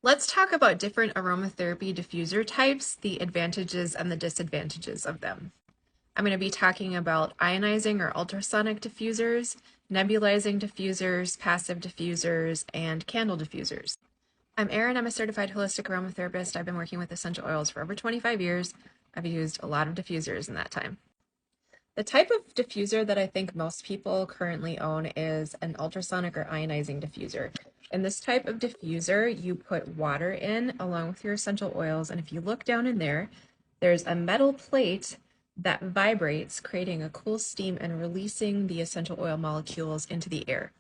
Let's talk about different aromatherapy diffuser types, the advantages and the disadvantages of them. I'm going to be talking about ionizing or ultrasonic diffusers, nebulizing diffusers, passive diffusers, and candle diffusers. I'm Erin. I'm a certified holistic aromatherapist. I've been working with essential oils for over 25 years. I've used a lot of diffusers in that time. The type of diffuser that I think most people currently own is an ultrasonic or ionizing diffuser. In this type of diffuser, you put water in along with your essential oils, and if you look down in there, there's a metal plate that vibrates, creating a cool steam and releasing the essential oil molecules into the air.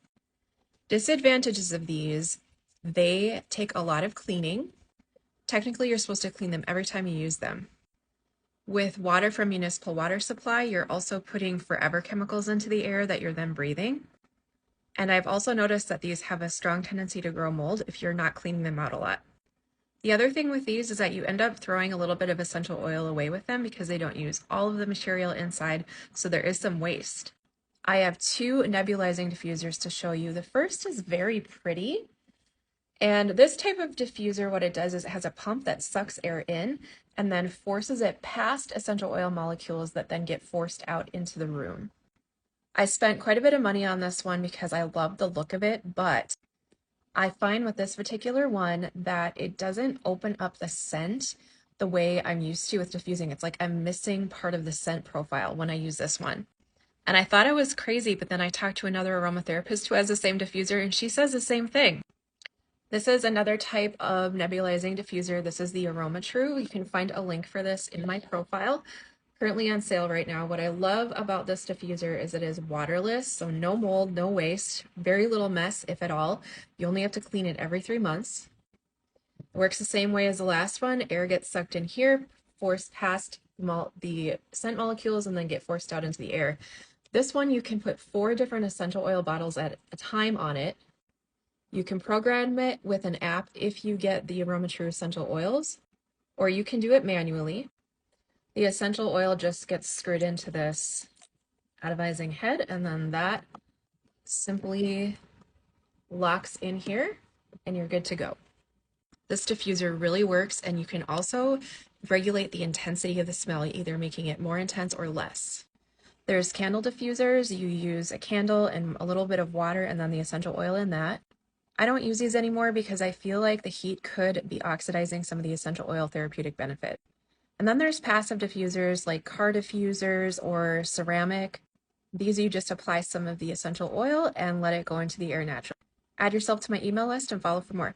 Disadvantages of these, they take a lot of cleaning. Technically, you're supposed to clean them every time you use them. With water from municipal water supply, you're also putting forever chemicals into the air that you're then breathing. And I've also noticed that these have a strong tendency to grow mold if you're not cleaning them out a lot. The other thing with these is that you end up throwing a little bit of essential oil away with them because they don't use all of the material inside, so there is some waste. I have two nebulizing diffusers to show you. The first is very pretty. And this type of diffuser, what it does is it has a pump that sucks air in and then forces it past essential oil molecules that then get forced out into the room. I spent quite a bit of money on this one because I love the look of it, but I find with this particular one that it doesn't open up the scent the way I'm used to with diffusing. It's like I'm missing part of the scent profile when I use this one. And I thought it was crazy, but then I talked to another aromatherapist who has the same diffuser and she says the same thing. This is another type of nebulizing diffuser. This is the Aroma True. You can find a link for this in my profile. Currently on sale right now. What I love about this diffuser is it is waterless, so no mold, no waste, very little mess, if at all. You only have to clean it every 3 months. It works the same way as the last one. Air gets sucked in here, forced past the scent molecules, and then get forced out into the air. This one, you can put 4 different essential oil bottles at a time on it. You can program it with an app if you get the Aroma True essential oils, or you can do it manually. The essential oil just gets screwed into this atomizing head, and then that simply locks in here, and you're good to go. This diffuser really works, and you can also regulate the intensity of the smell, either making it more intense or less. There's candle diffusers. You use a candle and a little bit of water and then the essential oil in that. I don't use these anymore because I feel like the heat could be oxidizing some of the essential oil therapeutic benefit. And then there's passive diffusers like car diffusers or ceramic. These you just apply some of the essential oil and let it go into the air naturally. Add yourself to my email list and follow for more.